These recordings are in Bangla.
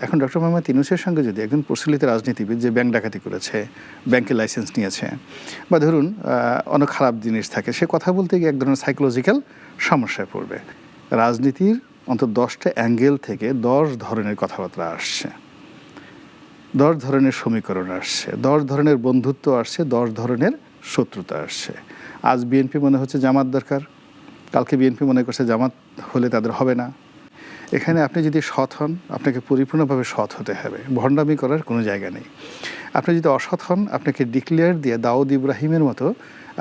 এখন ডক্টর মোহাম্মদ ইউনূসের সঙ্গে যদি একজন প্রচলিত রাজনীতিবিদ যে ব্যাংক ডাকাতি করেছে, ব্যাংকের লাইসেন্স নিয়েছে, বা ধরুন অনেক খারাপ জিনিস থাকে, সে কথা বলতে গিয়ে এক ধরনের সাইকোলজিক্যাল সমস্যায় পড়বে। রাজনীতির অন্তত 10টা অ্যাঙ্গেল থেকে 10 ধরনের কথাবার্তা আসছে, 10 ধরনের সমীকরণ আসছে, 10 ধরনের বন্ধুত্ব আসছে, 10 ধরনের শত্রুতা আসছে। আজ বিএনপি মনে হচ্ছে জামাত দরকার, কালকে বিএনপি মনে করছে জামাত হলে তাদের হবে না। এখানে আপনি যদি সৎ হন, আপনাকে পরিপূর্ণভাবে সৎ হতে হবে, ভণ্ডামি করার কোনো জায়গা নেই। আপনি যদি অসৎ হন, আপনাকে ডিক্লেয়ার দিয়ে দাউদ ইব্রাহিমের মতো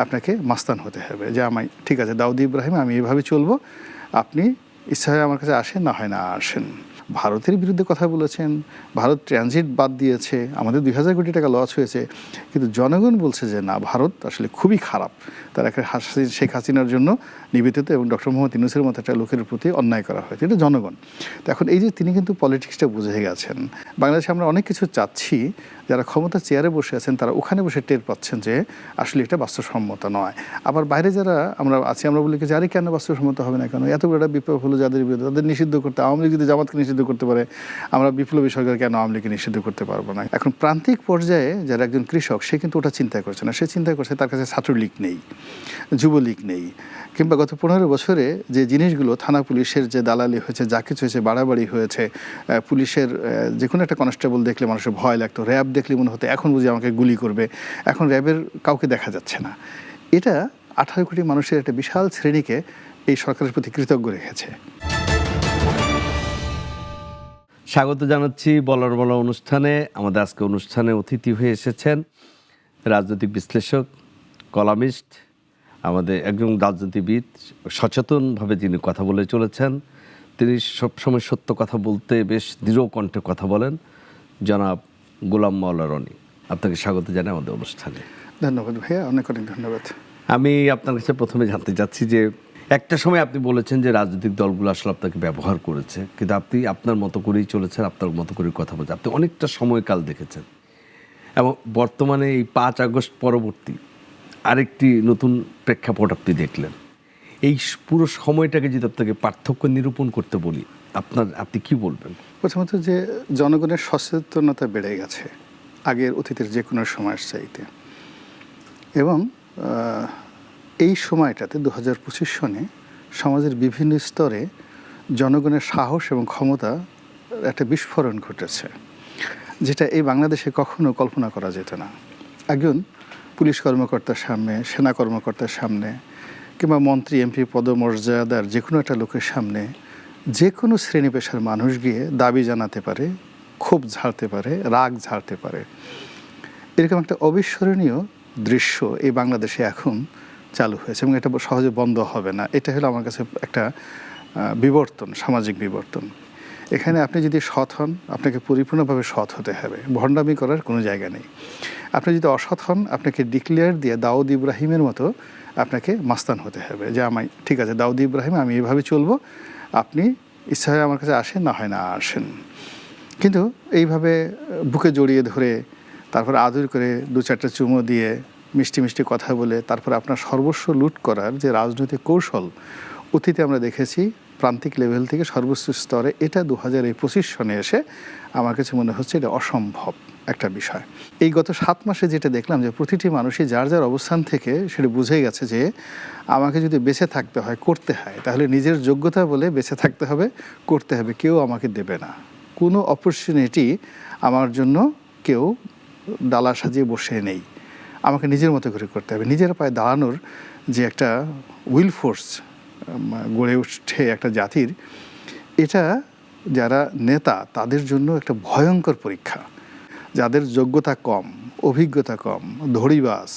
আপনাকে মাস্তান হতে হবে যে আমি ঠিক আছে দাউদ ইব্রাহিম, আমি এভাবে চলবো, আপনি ইচ্ছা হয় আমার কাছে আসেন, না হয় না আসেন। ভারতের বিরুদ্ধে কথা বলেছেন, ভারত ট্রানজিট বাদ দিয়েছে, আমাদের 2000 কোটি টাকা লস হয়েছে, কিন্তু জনগণ বলছে যে না, ভারত আসলে খুবই খারাপ, তার একটা শেখ হাসিনার জন্য নিবেদিত এবং ডক্টর মোহাম্মদ ইউনূসের মতো একটা লোকের প্রতি অন্যায় করা হয়েছে, এটা জনগণ। তো এখন এই যে তিনি কিন্তু পলিটিক্সটা বুঝে গেছেন। বাংলাদেশে আমরা অনেক কিছু চাচ্ছি, যারা ক্ষমতা চেয়ারে বসে আছেন তারা ওখানে বসে টের পাচ্ছেন যে আসলে এটা বাস্তবসম্মত নয়। আবার বাইরে যারা আমরা আছি, আমরা বলি যে আরে কেন বাস্তবসম্মত হবে না, কেন এত বড় একটা বিপ্লব হলো যাদের বিরুদ্ধে, তাদের নিষিদ্ধ করতে, আওয়ামী লীগ যদি জামাতকে নিষিদ্ধ করতে পারে, আমরা বিপ্লবী সরকার কেন আওয়ামী লীগকে নিষিদ্ধ করতে পারবো না। এখন প্রান্তিক পর্যায়ে যারা একজন কৃষক, সে কিন্তু ওটা চিন্তা করছে না, সে চিন্তা করছে তার কাছে ছাত্রলীগ নেই, যুবলীগ নেই, কিংবা গত 15 বছরে যে জিনিসগুলো, থানা পুলিশের যে দালালি হয়েছে, যা কিছু হয়েছে, বাড়াবাড়ি হয়েছে, পুলিশের যে কোনো একটা কনস্টেবল দেখলে মানুষের ভয় লাগতো, র্যাব দেখলে মনে হতো এখন বুঝি আমাকে গুলি করবে, এখন র্যাবের কাউকে দেখা যাচ্ছে না। এটা 18 কোটি মানুষের একটা বিশাল শ্রেণীকে এই সরকারের প্রতি কৃতজ্ঞ রেখেছে। স্বাগত জানাচ্ছি বলার বলা অনুষ্ঠানে। আমাদের আজকে অনুষ্ঠানে অতিথি হয়ে এসেছেন রাজনৈতিক বিশ্লেষক, কলামিস্ট, আমাদের একজন রাজনীতিবিদ, সচেতনভাবে যিনি কথা বলে চলেছেন, তিনি সবসময় সত্য কথা বলতে বেশ দৃঢ় কণ্ঠে কথা বলেন, জনাব গোলাম মাওলা রনি। আপনাকে স্বাগত জানাই আমাদের অনুষ্ঠানে। ধন্যবাদ ভাইয়া, অনেক অনেক ধন্যবাদ। আমি আপনার কাছে প্রথমে জানতে চাচ্ছি যে একটা সময় আপনি বলেছেন যে রাজনৈতিক দলগুলো আসলে আপনাকে ব্যবহার করেছে, কিন্তু আপনি আপনার মতো করেই চলেছেন, আপনার মতো করেই কথা বলছেন, আপনি অনেকটা সময়কাল দেখেছেন এবং বর্তমানে এই 5 আগস্ট পরবর্তী আরেকটি নতুন প্রেক্ষাপট আপনি দেখলেন। এই পুরো সময়টাকে যদি আপনাকে পার্থক্য নিরূপণ করতে বলি, আপনি কি বলবেন? প্রথমত যে জনগণের সচেতনতা বেড়ে গেছে আগের অতীতের যে কোনো সময়ের চাইতে, এবং এই সময়টাতে 2025 সনে সমাজের বিভিন্ন স্তরে জনগণের সাহস এবং ক্ষমতা একটা বিস্ফোরণ ঘটেছে, যেটা এই বাংলাদেশে কখনো কল্পনা করা যেত না। একজন পুলিশ কর্মকর্তার সামনে, সেনা কর্মকর্তার সামনে, কিংবা মন্ত্রী এমপি পদমর্যাদার যে কোনো একটা লোকের সামনে যে কোনো শ্রেণী পেশার মানুষ গিয়ে দাবি জানাতে পারে, ক্ষোভ ঝাড়তে পারে, রাগ ঝাড়তে পারে। এরকম একটা অবিস্মরণীয় দৃশ্য এই বাংলাদেশে এখন চালু হয়েছে এবং এটা সহজে বন্ধ হবে না। এটা হলো আমার কাছে একটা বিবর্তন, সামাজিক বিবর্তন। এখানে আপনি যদি সৎ হন, আপনাকে পরিপূর্ণভাবে সৎ হতে হবে, ভণ্ডামি করার কোনো জায়গা নেই। আপনি যদি অসৎ হন, আপনাকে ডিক্লেয়ার দিয়ে দাউদ ইব্রাহিমের মতো আপনাকে মাস্তান হতে হবে যে আমি ঠিক আছে দাউদ ইব্রাহিম, আমি এভাবে চলবো, আপনি ইচ্ছা হয় আমার কাছে আসেন, না হয় না আসেন। কিন্তু এইভাবে বুকে জড়িয়ে ধরে, তারপর আদর করে 2-4টা চুমো দিয়ে, মিষ্টি মিষ্টি কথা বলে, তারপর আপনার সর্বস্ব লুট করার যে রাজনৈতিক কৌশল অতীতে আমরা দেখেছি প্রান্তিক লেভেল থেকে সর্বোচ্চ স্তরে, এটা 2025 সনে এসে আমার কাছে মনে হচ্ছে এটা অসম্ভব একটা বিষয়। এই গত 7 মাসে যেটা দেখলাম যে প্রতিটি মানুষই যার যার অবস্থান থেকে সেটা বুঝে গেছে যে আমাকে যদি বেঁচে থাকতে হয়, করতে হয়, তাহলে নিজের যোগ্যতা বলে বেঁচে থাকতে হবে, করতে হবে, কেউ আমাকে দেবে না। কোনো অপরচুনিটি আমার জন্য কেউ ডালা সাজিয়ে বসে নেই, আমাকে নিজের মতো করে করতে হবে। নিজের পায়ে দাঁড়ানোর যে একটা উইল ফোর্স গড়ে উঠছে একটা জাতির, এটা যারা নেতা তাদের জন্য একটা ভয়ঙ্কর পরীক্ষা। যাদের যোগ্যতা কম, অভিজ্ঞতা কম, ধড়িবাজ,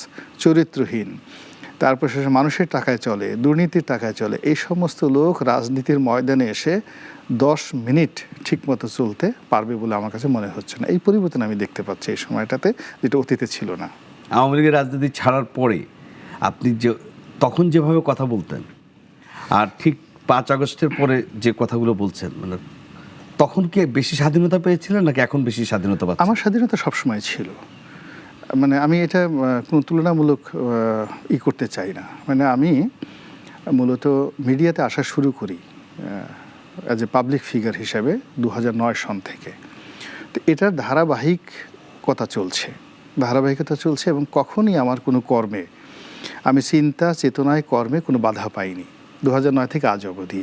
চরিত্রহীন, তারপর শেষে মানুষের টাকায় চলে, দুর্নীতির টাকায় চলে, এই সমস্ত লোক রাজনীতির ময়দানে এসে 10 মিনিট ঠিকমতো চলতে পারবে বলে আমার কাছে মনে হচ্ছে না। এই পরিবর্তন আমি দেখতে পাচ্ছি এই সময়টাতে, যেটা অতীতে ছিল না। আওয়ামী লীগের রাজনীতি ছাড়ার পরে আপনি যে তখন যেভাবে কথা বলতেন আর ঠিক 5 আগস্টের পরে যে কথাগুলো বলছেন, মানে তখন কি বেশি স্বাধীনতা পেয়েছিলেন নাকি এখন বেশি স্বাধীনতা পাচ্ছেন? আমার স্বাধীনতা সবসময় ছিল, মানে আমি এটা কোনো তুলনামূলক করতে চাই না। মানে আমি মূলত মিডিয়াতে আসা শুরু করি অ্যাজ এ পাবলিক ফিগার হিসাবে 2009 সন থেকে। তো এটার ধারাবাহিকতা চলছে এবং কখনই আমার কোনো কর্মে আমি চিন্তা চেতনায় কর্মে কোনো বাধা পাইনি 2009 থেকে আজ অবধি।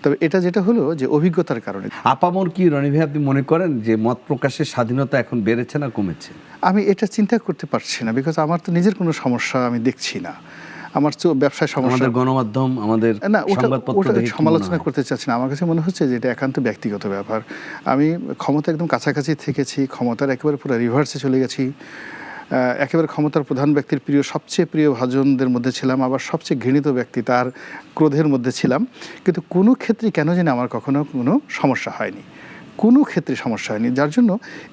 তবে এটা যেটা হলো যে অভিজ্ঞতার কারণে। আপামর কি রনি ভাই আপনি মনে করেন যে মত প্রকাশের স্বাধীনতা এখন বেড়েছে না কমেছে? আমি এটা চিন্তা করতে পারছি না, বিকজ আমার তো নিজের কোনো সমস্যা আমি দেখছি না। আমার তো ব্যবসায় সমস্যা, আমাদের গণমাধ্যম, আমাদের না, সংবাদপত্র দেখে কি সমালোচনা মনে হয়? করতে চাচ্ছি না। আমার কাছে মনে হচ্ছে যে এটা একান্ত ব্যক্তিগত ব্যাপার। আমি ক্ষমতা একদম কাছাকাছি থেকেছি, ক্ষমতার একেবারে পুরো রিভার্সে চলে গেছি। একেবারে ক্ষমতার প্রধান ব্যক্তির সবচেয়ে প্রিয় ভাজনদের মধ্যে ছিলাম, আবার সবচেয়ে ঘৃণিত ব্যক্তি তার ক্রোধের মধ্যে ছিলাম। কিন্তু কোনো ক্ষেত্রে কেন জানি আমার কখনো কোনো সমস্যা হয়নি, কোনো ক্ষেত্রে সমস্যা হয়নি। যার জন্য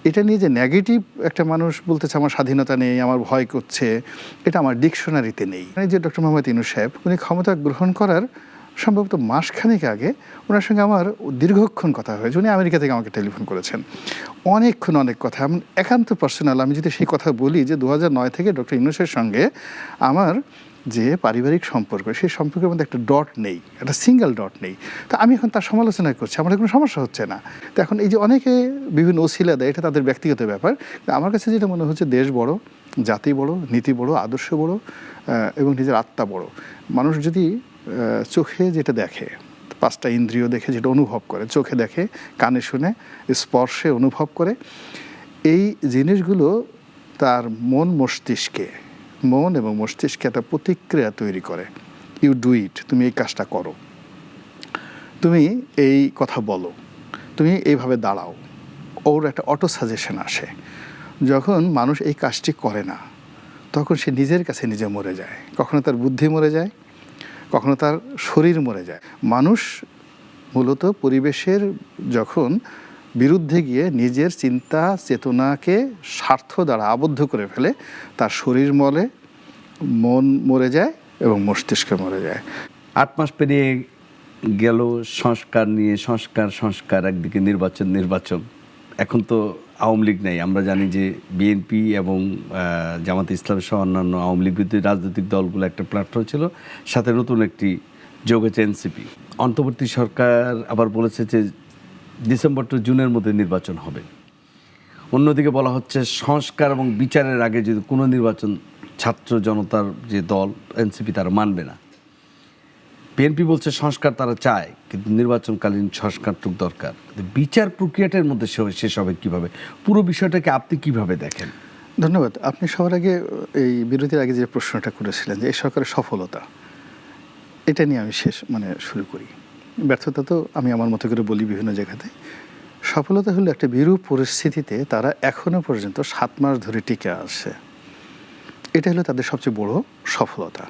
এটা নিয়ে যে নেগেটিভ একটা মানুষ বলতেছে আমার স্বাধীনতা নেই, আমার ভয় করছে, এটা আমার ডিকশনারিতে নেই। যে ডক্টর মোহাম্মদ ইউনূস সাহেব উনি ক্ষমতা গ্রহণ করার সম্ভবত মাসখানেক আগে ওনার সঙ্গে আমার দীর্ঘক্ষণ কথা হয়েছে। উনি আমেরিকা থেকে আমাকে টেলিফোন করেছেন, অনেকক্ষণ অনেক কথা, এমন একান্ত পার্সোনাল। আমি যদি সেই কথা বলি যে 2009 থেকে ডক্টর ইউনূসের সঙ্গে আমার যে পারিবারিক সম্পর্ক, সেই সম্পর্কের মধ্যে একটা ডট নেই, একটা সিঙ্গেল ডট নেই। তো আমি এখন তার সমালোচনা করছি, আমার কোনো সমস্যা হচ্ছে না। তো এখন এই যে অনেকে বিভিন্ন ওসিলা দেয়, এটা তাদের ব্যক্তিগত ব্যাপার। আমার কাছে যেটা মনে হচ্ছে, দেশ বড়, জাতি বড়, নীতি বড়, আদর্শ বড়, এবং নিজের আত্মা বড়। মানুষ যদি চোখে যেটা দেখে, 5টা ইন্দ্রিয় দেখে যেটা অনুভব করে, চোখে দেখে, কানে শুনে, স্পর্শে অনুভব করে, এই জিনিসগুলো তার মন এবং মস্তিষ্কে একটা প্রতিক্রিয়া তৈরি করে। ইউ ডু ইট, তুমি এই কাজটা করো, তুমি এই কথা বলো, তুমি এইভাবে দাঁড়াও, ওর একটা অটো সাজেশন আসে। যখন মানুষ এই কাজটি করে না, তখন সে নিজের কাছে নিজে মরে যায়। কখনো তার বুদ্ধি মরে যায়, কখনো তার শরীর মরে যায়। মানুষ মূলত পরিবেশের যখন বিরুদ্ধে গিয়ে নিজের চিন্তা চেতনাকে স্বার্থ দ্বারা আবদ্ধ করে ফেলে, তার শরীর মরে, মন মরে যায় এবং মস্তিষ্ক মরে যায়। 8 মাস পেরিয়ে গেল সংস্কার নিয়ে, সংস্কার একদিকে, নির্বাচন। এখন তো আওয়ামী লীগ নেই। আমরা জানি যে বিএনপি এবং জামাতে ইসলামী সহ অন্যান্য আওয়ামী লীগ বিরোধী রাজনৈতিক দলগুলো একটা প্ল্যাটফর্ম ছিল, সাথে নতুন একটি যোগ হয়েছে এনসিপি। অন্তর্বর্তী সরকার আবার বলেছে যে ডিসেম্বর টু জুনের মধ্যে নির্বাচন হবে। অন্যদিকে বলা হচ্ছে সংস্কার এবং বিচারের আগে যদি কোনো নির্বাচন ছাত্র জনতার যে দল এনসিপি তারা মানবে না। বিএনপি বলছে সংস্কার তারা চায়, কিন্তু নির্বাচনকালীন সংস্কারটুক দরকার। বিচার প্রক্রিয়াটার মধ্যে শেষ হবে কীভাবে? পুরো বিষয়টাকে আপনি কিভাবে দেখেন? ধন্যবাদ। আপনি সবার আগে এই বিরতির আগে যে প্রশ্নটা করেছিলেন যে এই সরকারের সফলতা, এটা নিয়ে আমি শুরু করি। ব্যর্থতা তো আমি আমার মতো করে বলি বিভিন্ন জায়গাতে। সফলতা হলো একটা বিরূপ পরিস্থিতিতে তারা এখনো পর্যন্ত 7 মাস ধরে টিকে আছে। এটা হলো তাদের সবচেয়ে বড় সফলতা।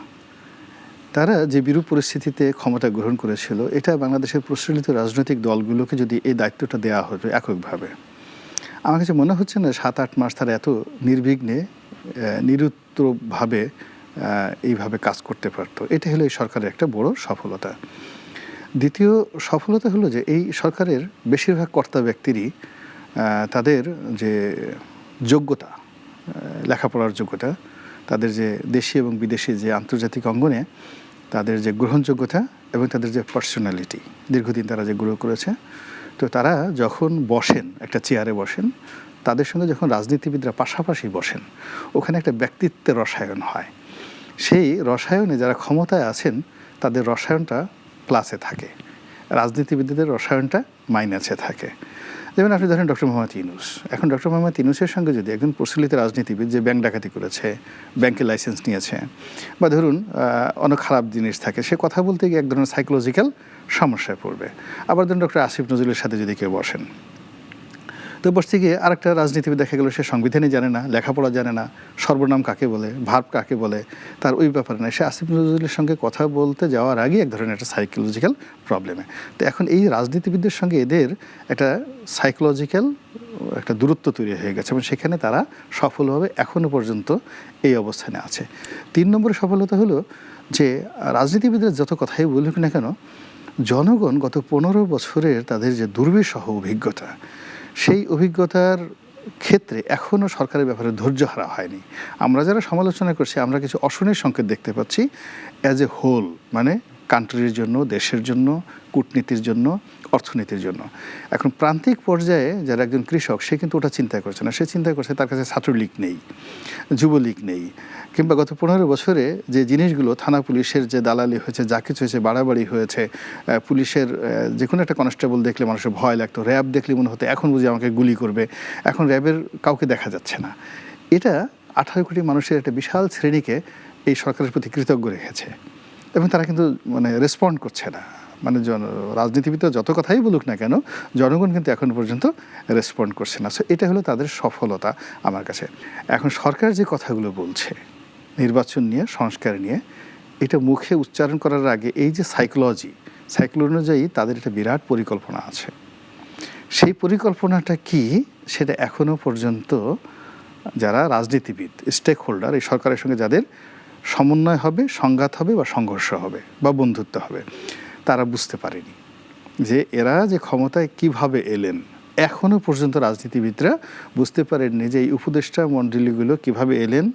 তারা যে বিরূপ পরিস্থিতিতে ক্ষমতা গ্রহণ করেছিল, এটা বাংলাদেশের প্রচলিত রাজনৈতিক দলগুলোকে যদি এই দায়িত্বটা দেওয়া হতো এককভাবে, আমার কাছে মনে হচ্ছে না 7-8 মাস তারা এত নির্বিঘ্নে নিরুত্তরভাবে এইভাবে কাজ করতে পারতো। এটা হলো এই সরকারের একটা বড় সফলতা। দ্বিতীয় সফলতা হলো যে এই সরকারের বেশিরভাগ কর্তা ব্যক্তিরই তাদের যে যোগ্যতা, লেখাপড়ার যোগ্যতা, তাদের যে দেশি এবং বিদেশি যে আন্তর্জাতিক অঙ্গনে তাদের যে গ্রহণযোগ্যতা এবং তাদের যে পার্সোনালিটি, দীর্ঘদিন তারা যে গ্রো করেছে, তো তারা যখন বসেন, একটা চেয়ারে বসেন, তাদের সঙ্গে যখন রাজনীতিবিদরা পাশাপাশি বসেন, ওখানে একটা ব্যক্তিত্বের রসায়ন হয়। সেই রসায়নে যারা ক্ষমতায় আছেন তাদের রসায়নটা প্লাসে থাকে, রাজনীতিবিদদের রসায়নটা মাইনাসে থাকে। যেমন আপনি ধরেন ডক্টর মোহাম্মদ ইউনূস। এখন ডক্টর মোহাম্মদ ইউনূসের সঙ্গে যদি একজন প্রচলিত রাজনীতিবিদ যে ব্যাংক ডাকাতি করেছে, ব্যাংকের লাইসেন্স নিয়েছে, বা ধরুন অনেক খারাপ জিনিস থাকে, সে কথা বলতে গিয়ে এক ধরনের সাইকোলজিক্যাল সমস্যায় পড়বে। আবার ধরুন ডক্টর আসিফ নজরুলের সাথে যদি কেউ বসেন, তো বসতে গিয়ে আরেকটা রাজনীতিবিদ দেখা গেল সে সংবিধানই জানে না, লেখাপড়া জানে না, সর্বনাম কাকে বলে, ভার্ব কাকে বলে, তার ওই ব্যাপারে না। সে আসিফ নজরুলের সঙ্গে কথা বলতে যাওয়ার আগে এক ধরনের একটা সাইকোলজিক্যাল প্রবলেমে। তো এখন এই রাজনীতিবিদদের সঙ্গে এদের একটা সাইকোলজিক্যাল একটা দূরত্ব তৈরি হয়ে গেছে এবং সেখানে তারা সফলভাবে এখনও পর্যন্ত এই অবস্থানে আছে। 3 নম্বরের সফলতা হলো যে রাজনীতিবিদরা যত কথাই বলুক না কেন, জনগণ গত 15 বছরের তাদের যে দুর্বিষহ অভিজ্ঞতা, সেই অভিজ্ঞতার ক্ষেত্রে এখনও সরকারের ব্যাপারে ধৈর্য হারা হয়নি। আমরা যারা সমালোচনা করছি, আমরা কিছু অশনির সংকেত দেখতে পাচ্ছি অ্যাজ এ হোল, মানে কান্ট্রির জন্য, দেশের জন্য, কূটনীতির জন্য, অর্থনীতির জন্য। এখন প্রান্তিক পর্যায়ে যারা একজন কৃষক, সে কিন্তু ওটা চিন্তা করছে না। সে চিন্তা করছে তার কাছে ছাত্রলীগ নেই, যুবলীগ নেই, কিংবা গত 15 বছরে যে জিনিসগুলো, থানা পুলিশের যে দালালি হয়েছে, যা কিছু হয়েছে, বাড়াবাড়ি হয়েছে, পুলিশের যে কোনো একটা কনস্টেবল দেখলে মানুষের ভয় লাগতো, র্যাব দেখলে মনে হতো এখন বুঝি আমাকে গুলি করবে। এখন র্যাবের কাউকে দেখা যাচ্ছে না। এটা 18 কোটি মানুষের একটা বিশাল শ্রেণীকে এই সরকারের প্রতি কৃতজ্ঞ রেখেছে, এবং তারা কিন্তু মানে রেসপন্ড করছে না। মানে রাজনীতিবিদরা যত কথাই বলুক না কেন, জনগণ কিন্তু এখন পর্যন্ত রেসপন্ড করছে না। সো এটা হলো তাদের সফলতা আমার কাছে। এখন সরকার যে কথাগুলো বলছে নির্বাচন নিয়ে, সংস্কার নিয়ে, এটা মুখে উচ্চারণ করার আগে এই যে সাইকোলজি অনুযায়ী তাদের একটা বিরাট পরিকল্পনা আছে। সেই পরিকল্পনাটা কি, সেটা এখনো পর্যন্ত যারা রাজনীতিবিদ, স্টেক হোল্ডার, এই সরকারের সঙ্গে যাদের সমন্বয় হবে, সংঘাত হবে বা সংঘর্ষ হবে বা বন্ধুত্ব হবে, তারা বুঝতে পারেনি যে এরা যে ক্ষমতায় কিভাবে এলেন। এখনো পর্যন্ত রাজনীতিবিদরা বুঝতে পারেননি যে এই উপদেষ্টা মণ্ডলীগুলো কিভাবে এলেন,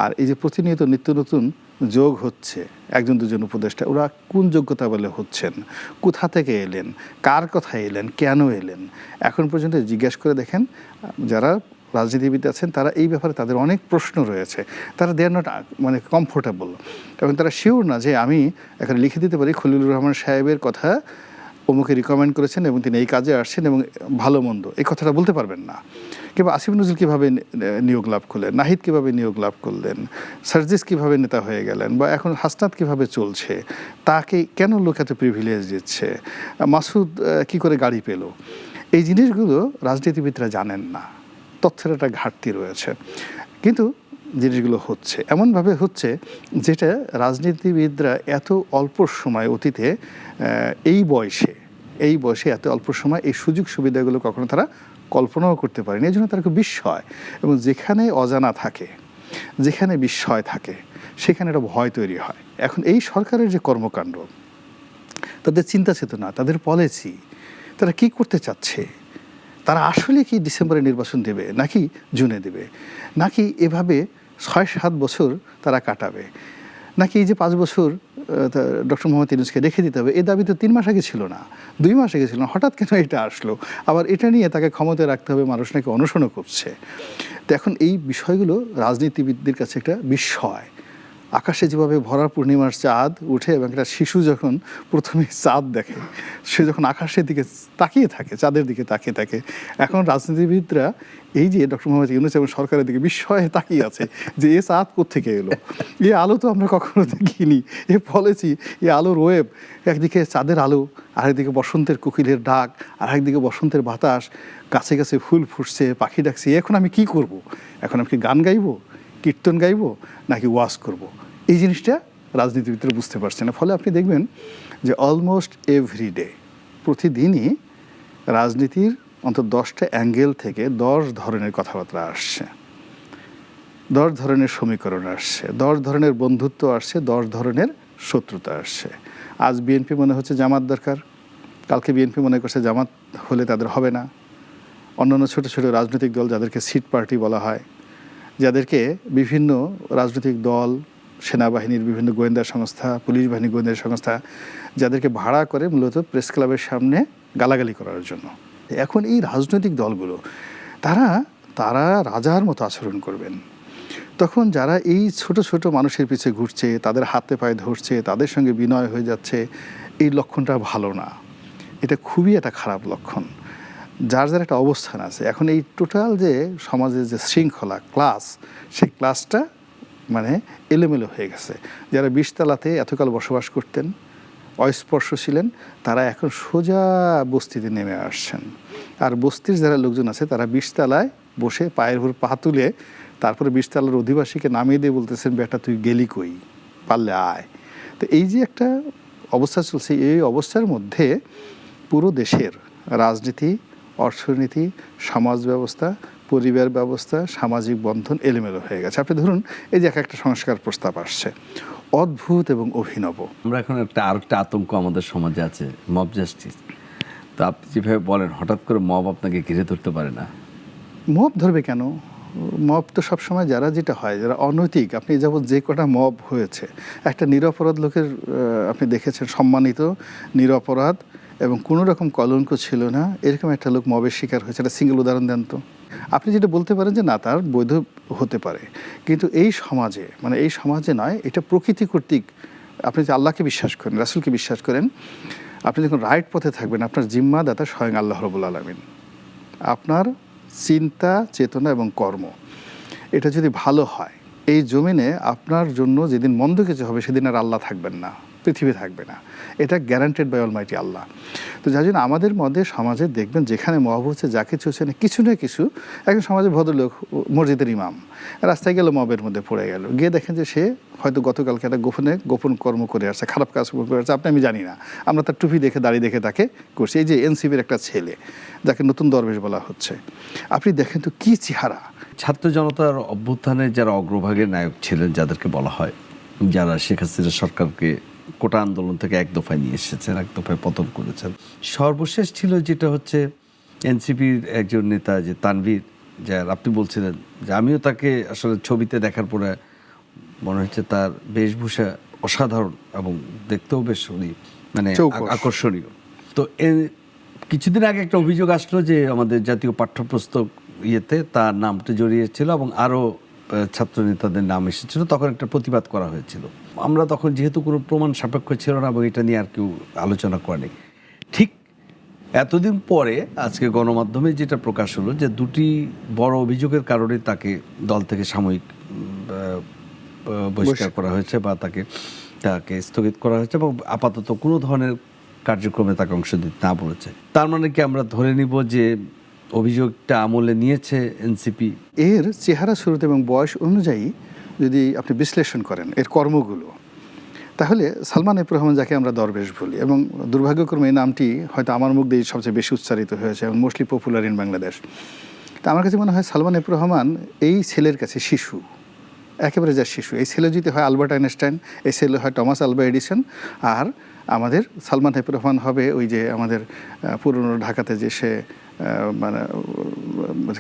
আর এই যে প্রতিনিয়ত নিত্য নতুন যোগ হচ্ছে, একজন দুজন উপদেষ্টা, ওরা কোন যোগ্যতা বলে হচ্ছেন, কোথা থেকে এলেন, কার কথা এলেন, কেন এলেন। এখন পর্যন্ত জিজ্ঞেস করে দেখেন যারা রাজনীতিবিদ আছেন, তারা এই ব্যাপারে তাদের অনেক প্রশ্ন রয়েছে। তারা দে আর নট মানে কমফোর্টেবল, এবং তারা শিওর না যে আমি এখানে লিখে দিতে পারি খলিলুর রহমান সাহেবের কথা অমুকে রিকমেন্ড করেছেন এবং তিনি এই কাজে আসছেন এবং ভালো মন্দ, এই কথাটা বলতে পারবেন না। কিংবা আসিফ নজরুল কীভাবে নিয়োগ লাভ করলেন, নাহিদ কীভাবে নিয়োগ লাভ করলেন, সার্জিস কীভাবে নেতা হয়ে গেলেন, বা এখন হাসনাত কীভাবে চলছে, তাকে কেন লোক এত প্রিভিলেজ দিচ্ছে, মাসুদ কী করে গাড়ি পেল, এই জিনিসগুলো রাজনীতিবিদরা জানেন না। তথ্যের একটা ঘাটতি রয়েছে, কিন্তু জিনিসগুলো হচ্ছে এমনভাবে হচ্ছে যেটা রাজনীতিবিদরা এত অল্প সময় অতীতে এই বয়সে এত অল্প সময় এই সুযোগ সুবিধাগুলো কখনো তারা কল্পনাও করতে পারেনি। এই জন্য তারা খুব বিস্ময়, এবং যেখানে অজানা থাকে, যেখানে বিস্ময় থাকে, সেখানে একটা ভয় তৈরি হয়। এখন এই সরকারের যে কর্মকাণ্ড, তাদের চিন্তা চেতনা, তাদের পলিসি, তারা কি করতে চাচ্ছে, তারা আসলে কি ডিসেম্বরে নির্বাচন দেবে নাকি জুনে দেবে, নাকি এভাবে 6-7 বছর তারা কাটাবে, নাকি এই যে 5 বছর ডক্টর মোহাম্মদ ইউনূসকে রেখে দিতে হবে, এই দাবি তো 3 মাস আগে ছিল না, 2 মাস আগে ছিল না, হঠাৎ কেন এটা আসলো, আবার এটা নিয়ে তাকে ক্ষমতায় রাখতে হবে, মানুষ নাকি অনশনও করছে। তো এখন এই বিষয়গুলো রাজনীতিবিদদের কাছে একটা বিস্ময়। আকাশে যেভাবে ভরা পূর্ণিমার চাঁদ উঠে এবং একটা শিশু যখন প্রথমে চাঁদ দেখে, সে যখন আকাশের দিকে তাকিয়ে থাকে, চাঁদের দিকে তাকিয়ে থাকে, এখন রাজনীতিবিদরা এই যে ডক্টর মোহাম্মদ ইউনূস এবং সরকারের দিকে বিস্ময়ে তাকিয়ে আছে যে এ চাঁদ কোত্থেকে এলো, এ আলো তো আমরা কখনো দেখিনি, এ পলিসি, এ আলোর ওয়েব, একদিকে চাঁদের আলো, আরেকদিকে বসন্তের কোকিলের ডাক, আরেকদিকে বসন্তের বাতাস, গাছে গাছে ফুল ফুটছে, পাখি ডাকছে, এখন আমি কি করব? এখন আমি কি গান গাইবো, কীর্তন গাইবো, নাকি ওয়াজ করব? এই জিনিসটা রাজনীতিবিদরা বুঝতে পারছে না। ফলে আপনি দেখবেন যে অলমোস্ট এভরিডে, প্রতিদিনই রাজনীতির অন্তত 10টা অ্যাঙ্গেল থেকে 10 ধরনের কথাবার্তা আসছে, 10 ধরনের সমীকরণ আসছে, 10 ধরনের বন্ধুত্ব আসছে, 10 ধরনের শত্রুতা আসছে। আজ বিএনপি মনে হচ্ছে জামাত দরকার, কালকে বিএনপি মনে করছে জামাত হলে তাদের হবে না। অন্যান্য ছোট ছোট রাজনৈতিক দল, যাদেরকে সিট পার্টি বলা হয়, যাদেরকে বিভিন্ন রাজনৈতিক দল, সেনাবাহিনীর বিভিন্ন গোয়েন্দা সংস্থা, পুলিশ বাহিনীর গোয়েন্দা সংস্থা, যাদেরকে ভাড়া করে মূলত প্রেস ক্লাবের সামনে গালাগালি করার জন্য। এখন এই রাজনৈতিক দলগুলো তারা রাজার মতো আচরণ করবেন। তখন যারা এই ছোট ছোট মানুষের পিছে ঘুরছে, তাদের হাতে পায়ে ধরছে, তাদের সঙ্গে বিনয় হয়ে যাচ্ছে, এই লক্ষণটা ভালো না, এটা খুবই একটা খারাপ লক্ষণ। যার যার একটা অবস্থান আছে। এখন এই টোটাল যে সমাজের যে শৃঙ্খলা, ক্লাস, সেই ক্লাসটা মানে এলোমেলো হয়ে গেছে। যারা 20 তলাতে এতকাল বসবাস করতেন, অস্পর্শ ছিলেন, তারা এখন সোজা বস্তিতে নেমে আসছেন। আর বস্তির যারা লোকজন আছে, তারা 20 তলায় বসে পায়ের উপর পা তুলে তারপরে 20 তলার অধিবাসীকে নামিয়ে দিয়ে বলতেছেন, বেটা তুই গেলি কই, পারলে আয়। তো এই যে একটা অবস্থা চলছে, এই অবস্থার মধ্যে পুরো দেশের রাজনীতি, অর্থনীতি, সমাজ ব্যবস্থা, পরিবার ব্যবস্থা, সামাজিক বন্ধন এলোমেলো হয়ে গেছে। আপনি ধরুন এই যে একটা সংস্কার প্রস্তাব আসছে, অদ্ভুত এবং অভিনব। আমরা এখন আরেকটা আতঙ্ক আমাদের সমাজে আছে, মব জাস্টিস। তো আপনি যেভাবে বলেন, হঠাৎ করে মব আপনাকে ঘিরে ধরতে পারে না? মব ধরবে কেন? মব তো সবসময় যারা যেটা হয়, যারা অনৈতিক, আপনি যাবৎ যে কটা মব হয়েছে, একটা নিরপরাধ লোকের আপনি দেখেছেন সম্মানিত, নিরপরাধ এবং কোনো রকম কলঙ্ক ছিল না, এরকম একটা লোক মবের শিকার হয়েছে, একটা সিঙ্গেল উদাহরণ দেন তো। আপনি যেটা বলতে পারেন যে না, তার বৈধ হতে পারে, কিন্তু এই সমাজে, মানে এই সমাজে নয়, এটা প্রকৃতি কর্তৃক, আপনি যে আল্লাহকে বিশ্বাস করেন, রাসূলকে বিশ্বাস করেন, আপনি যখন রাইট পথে থাকবেন, আপনার জিম্মাদাতা স্বয়ং আল্লাহ রাব্বুল আলামিন। আপনার চিন্তা, চেতনা এবং কর্ম এটা যদি ভালো হয়, এই জমিনে আপনার জন্য যেদিন মন্দ কিছু হবে সেদিন আর আল্লাহ থাকবেন না, পৃথিবী থাকবে না, এটা গ্যারান্টেড বাই অলমাইটি আল্লাহ। তো যার জন্য আমাদের মধ্যে সমাজে দেখবেন যেখানে মব হচ্ছে, যা কিছু হচ্ছে না, কিছু না কিছু, একজন সমাজে ভদ্রলোক, মসজিদের ইমাম, রাস্তায় গেল মবের মধ্যে পড়ে গেল, গিয়ে দেখেন যে সে হয়তো গতকালকে একটা গোপন কর্ম করে আসছে, খারাপ কাজ করে আসছে, আপনি আমি জানি না, আমরা তার টুপি দেখে, দাড়ি দেখে তাকে করছি। এই যে এনসিপির একটা ছেলে, যাকে নতুন দরবেশ বলা হচ্ছে, আপনি দেখেন তো কী চেহারা। ছাত্র জনতার অভ্যুত্থানের যারা অগ্রভাগের নায়ক ছিলেন, যাদেরকে বলা হয়, যারা শেখ হাসিনা সরকারকে কোটা আন্দোলন থেকে এক দফায় নিয়ে এসেছেন, এক দফায় পতন করেছেন, সর্বশেষ ছিল যেটা হচ্ছে এনসিপির একজন নেতা যে তানভীর, যার আপনি বলছিলেন যে আমিও তাকে আসলে ছবিতে দেখার পরে মনে হচ্ছে তার বেশভূষা অসাধারণ এবং দেখতেও বেশ মানে চৌকস। আকর্ষণীয়। তো কিছুদিন আগে একটা অভিযোগ আসলো যে আমাদের জাতীয় পাঠ্যপুস্তক ইয়েতে তার নামটা জড়িয়েছিল এবং আরও ছাত্র নেতাদের নাম এসেছিল, তখন একটা প্রতিবাদ করা হয়েছিল। আমরা তখন যেহেতু কোনো প্রমাণ সাপেক্ষ ছিল না এবং এটা নিয়ে আর কেউ আলোচনা করেনি। ঠিক এতদিন পরে আজকে গণমাধ্যমে যেটা প্রকাশ হলো যে দুটি বড় অভিযোগের কারণে তাকে দল থেকে সাময়িক বহিষ্কার করা হয়েছে বা তাকে স্থগিত করা হয়েছে এবং আপাতত কোনো ধরনের কার্যক্রমে তাকে অংশ দিতে না বলেছে। তার মানে কি আমরা ধরে নিব যে অভিযোগটা আমলে নিয়েছে এনসিপি? এর চেহারা, শুরুতে এবং বয়স অনুযায়ী যদি আপনি বিশ্লেষণ করেন এর কর্মগুলো, তাহলে সালমান এফ রহমান, যাকে আমরা দরবেশ বলি, এবং দুর্ভাগ্যক্রমে এই নামটি হয়তো আমার মুখ দিয়ে সবচেয়ে বেশি উচ্চারিত হয়েছে এবং মোস্টলি পপুলার ইন বাংলাদেশ। তা আমার কাছে মনে হয় সালমান এফ রহমান এই ছেলের কাছে শিশু, একেবারে যা শিশু। এই ছেলে যদি হয় আলবার্ট আইনস্টাইন, এই ছেলে হয় টমাস আলভা এডিসন, আর আমাদের সালমান এফ রহমান হবে ওই যে আমাদের পুরনো ঢাকাতে যে সে মানে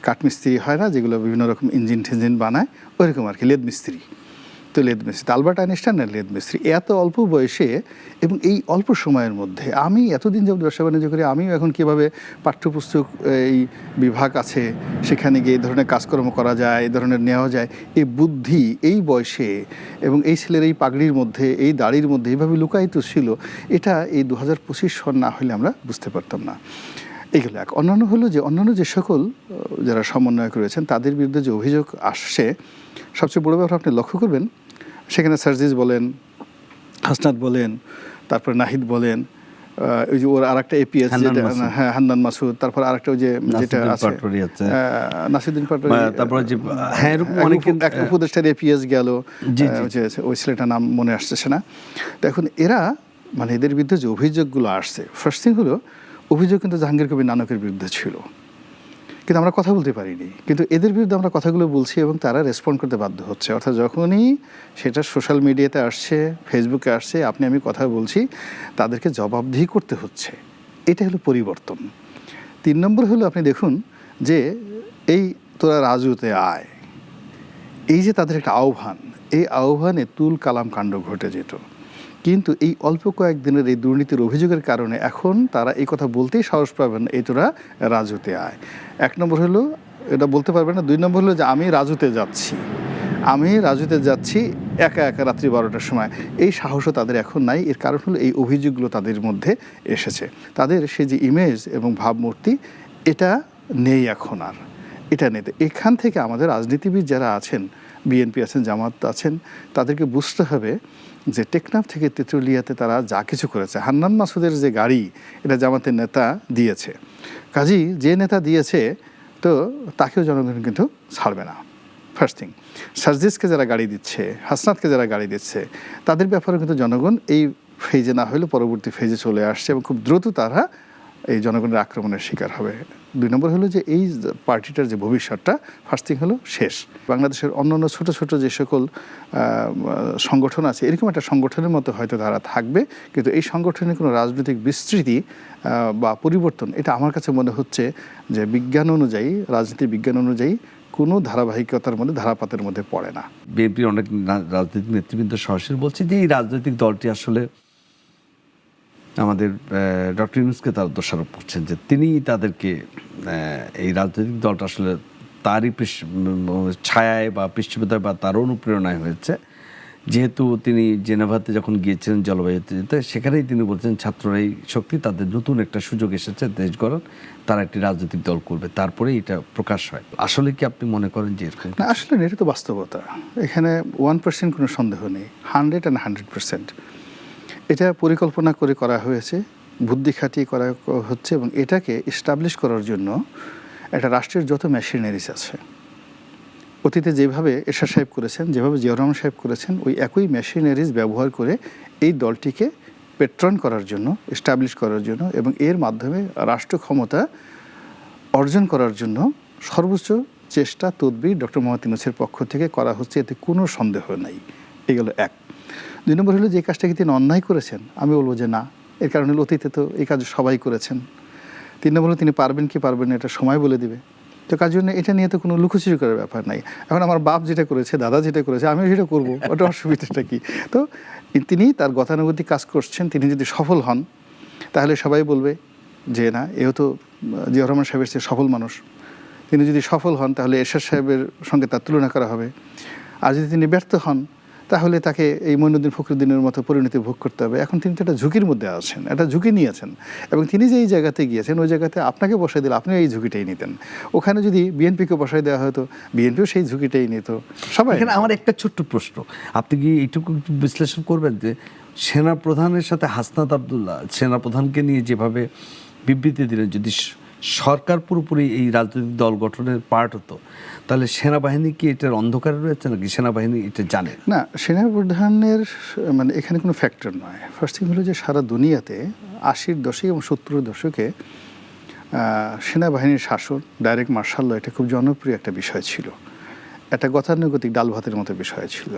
কাঠমিস্ত্রি হয় না, যেগুলো বিভিন্ন রকম ইঞ্জিন টিঞ্জিন বানায়, ওইরকম আর কি, লেদ মিস্ত্রি। তো লেদ মিস্ত্রি, আলবার্ট আইনস্টাইন আর লেদ মিস্ত্রি, এত অল্প বয়সে এবং এই অল্প সময়ের মধ্যে। আমি এতদিন যেমন ব্যবসা বাণিজ্য করি, আমিও এখন কীভাবে পাঠ্যপুস্তক এই বিভাগ আছে সেখানে গিয়ে এই ধরনের কাজকর্ম করা যায়, এই ধরনের নেওয়া যায়, এই বুদ্ধি এই বয়সে এবং এই ছেলের এই পাগড়ির মধ্যে, এই দাড়ির মধ্যে এইভাবে লুকায়িত ছিল, এটা এই 2025 সন না হলে আমরা বুঝতে পারতাম না। এইগুলো এক। অন্যান্য হলো যে অন্যান্য যে সকল যারা সমন্বয়ক রয়েছেন তাদের বিরুদ্ধে যে অভিযোগ আসছে, সবচেয়ে বড় ব্যাপার আপনি লক্ষ্য করবেন, সেখানে সার্জিস বলেন, হাসনাত বলেন, তারপর নাহিদ বলেন, ওই যে ওর আরেকটা এপিএস, হ্যাঁ হান্নান মাসুদ, তারপর আরেকটা ওই যে যেটা আছে নাসিরুদ্দিন পাটোয়ারি, তারপর যে হ্যাঁ এরকম অনেক এক উপদেষ্টার এপিএস গেল, ওই ছেলেটার নাম মনে আসতেছে না। তো এখন এরা মানে এদের বিরুদ্ধে যে অভিযোগগুলো আসছে, ফার্স্ট থিং হলো অভিযোগ কিন্তু জাহাঙ্গীর কবির নানকের বিরুদ্ধে ছিল, কিন্তু আমরা কথা বলতে পারিনি, কিন্তু এদের বিরুদ্ধে আমরা কথাগুলো বলছি এবং তারা রেসপন্ড করতে বাধ্য হচ্ছে। অর্থাৎ যখনই সেটা সোশ্যাল মিডিয়াতে আসছে, ফেসবুকে আসছে, আপনি আমি কথা বলছি, তাদেরকে জবাবদিহি করতে হচ্ছে। এটা হলো পরিবর্তন। 3 নম্বর হলো আপনি দেখুন যে এই তোরা রাজুতে আয়, এই যে তাদের একটা আহ্বান, এই আহ্বানে তুল কালাম কাণ্ড ঘটে যেত, কিন্তু এই অল্প কয়েকদিনের এই দুর্নীতির অভিযোগের কারণে এখন তারা এই কথা বলতেই সাহস পাবেন, এই তোরা রাজুতে আয়। 1 নম্বর হলো এটা বলতে পারবে না। 2 নম্বর হলো যে আমি রাজুতে যাচ্ছি একা একা রাত্রি 12টার সময়, এই সাহসও তাদের এখন নাই। এর কারণ হলো এই অভিযোগগুলো তাদের মধ্যে এসেছে, তাদের সে যে ইমেজ এবং ভাবমূর্তি এটা নেই এখন আর, এটা নেই। এখান থেকে আমাদের রাজনীতিবিদ যারা আছেন, বিএনপি আছেন, জামাত আছেন, তাদেরকে বুঝতে হবে যে টেকনাফ থেকে তেঁতুলিয়াতে তারা যা কিছু করেছে, হান্নান মাসুদের যে গাড়ি, এটা জামাতের নেতা দিয়েছে, কাজী যে নেতা দিয়েছে তো তাকেও জনগণ কিন্তু ছাড়বে না। ফার্স্ট থিং, সার্জিসকে যারা গাড়ি দিচ্ছে, হাসনাতকে যারা গাড়ি দিচ্ছে, তাদের ব্যাপারে কিন্তু জনগণ এই ফেজে না হলে পরবর্তী ফেজে চলে আসছে এবং খুব দ্রুত তারা এই জনগণের আক্রমণের শিকার হবে। 2 নম্বর হলো যে এই পার্টিটার যে ভবিষ্যৎটা, ফার্স্ট থিং হলো শেষ। বাংলাদেশের অন্যান্য ছোট ছোট যে সকল সংগঠন আছে, এরকম একটা সংগঠনের মতো হয়তো তারা থাকবে, কিন্তু এই সংগঠনের কোনো রাজনৈতিক বিস্তৃতি বা পরিবর্তন, এটা আমার কাছে মনে হচ্ছে যে বিজ্ঞান অনুযায়ী, রাজনীতির বিজ্ঞান অনুযায়ী কোনো ধারাবাহিকতার মধ্যে ধারাপাতের মধ্যে পড়ে না। বিএনপির অনেক রাজনৈতিক নেতৃবৃন্দ সরাসরি বলছে যে এই রাজনৈতিক দলটি আসলে আমাদের ডক্টর ইউনূসকে তারা দোষারোপ করছেন যে তিনি তাদেরকে এই রাজনৈতিক দলটা আসলে তারই ছায়ায় বা পৃষ্ঠপোষকতায় বা তার অনুপ্রেরণায় হয়েছে, যেহেতু তিনি জেনেভাতে যখন গিয়েছিলেন জলবায়ুতে, সেখানেই তিনি বলছেন ছাত্ররাই শক্তি, তাদের নতুন একটা সুযোগ এসেছে দেশ গড়ার, তারা একটি রাজনৈতিক দল করবে, তারপরে এটা প্রকাশ হয়। আসলে কি আপনি মনে করেন যে এরকম? না, আসলে এটা তো বাস্তবতা, এখানে 1% কোনো সন্দেহ নেই, 100% এটা পরিকল্পনা করে করা হয়েছে, বুদ্ধি খাটিয়ে করা হচ্ছে, এবং এটাকে এস্টাবলিশ করার জন্য একটা রাষ্ট্রের যত মেশিনারিজ আছে, অতীতে যেভাবে এরশাদ সাহেব করেছেন, যেভাবে জিয়াউর রহমান সাহেব করেছেন, ওই একই মেশিনারিজ ব্যবহার করে এই দলটিকে পেট্রন করার জন্য, এস্টাবলিশ করার জন্য এবং এর মাধ্যমে রাষ্ট্র ক্ষমতা অর্জন করার জন্য সর্বোচ্চ চেষ্টা তদবির ডক্টর মোহাম্মদ ইউনূসের পক্ষ থেকে করা হচ্ছে, এতে কোনো সন্দেহ নাই। এগুলো এক। 2 নম্বর হলো যে কাজটাকে তিনি অন্যায় করেছেন, আমি বলবো যে না, এর কারণ হলো অতীতে তো এই কাজ সবাই করেছেন। 3 নম্বর হলো তিনি পারবেন কি পারবেন না এটা সময় বলে দিবে। তো কার জন্য এটা নিয়ে তো কোনো লুকোচুরি করার ব্যাপার নাই। এখন আমার বাপ যেটা করেছে, দাদা যেটা করেছে, আমিও সেটা করবো, ওটা অসুবিধাটা কি? তো তিনি তার গতানুগতিক কাজ করছেন, তিনি যদি সফল হন তাহলে সবাই বলবে যে না, এও তো জিয়াউর রহমান সাহেবের চেয়ে সফল মানুষ। তিনি যদি সফল হন তাহলে এরশাদ সাহেবের সঙ্গে তার তুলনা করা হবে। আর যদি তিনি ব্যর্থ হন তাহলে তাকে এই মঈনুদ্দিন ফখরুদ্দিনের মতো পরিণতি ভোগ করতে হবে। এখন তিনি তো একটা ঝুঁকির মধ্যে আছেন, একটা ঝুঁকি নিয়েছেন, এবং তিনি যে এই জায়গাতে গিয়েছেন, ওই জায়গাতে আপনাকে বসাই দিলে আপনিও এই ঝুঁকিটাই নিতেন। ওখানে যদি বিএনপিকে বসাই দেওয়া হতো, বিএনপিও সেই ঝুঁকিটাই নিত। সবাই। এখানে আমার একটা ছোট্ট প্রশ্ন, আপনি কি এইটুকু বিশ্লেষণ করবেন যে সেনাপ্রধানের সাথে হাসনাত আবদুল্লাহ সেনাপ্রধানকে নিয়ে যেভাবে বিবৃতি দিলেন, যদি সরকার পুরোপুরি এই রাজনৈতিক দল গঠনের পার্ট হতো, তাহলে সেনাবাহিনী কি এটার অন্ধকারে রয়েছে নাকি সেনাবাহিনী এটা জানে না? সেনাপ্রধানের মানে এখানে কোনো ফ্যাক্টর নয়। ফার্স্ট থিং হলো যে সারা দুনিয়াতে 80-র দশকে এবং 70-এর দশকে সেনাবাহিনীর শাসন, ডাইরেক্ট মার্শাল ল, এটা খুব জনপ্রিয় একটা বিষয় ছিল, একটা গতানুগতিক ডাল ভাতের মতো বিষয় ছিল।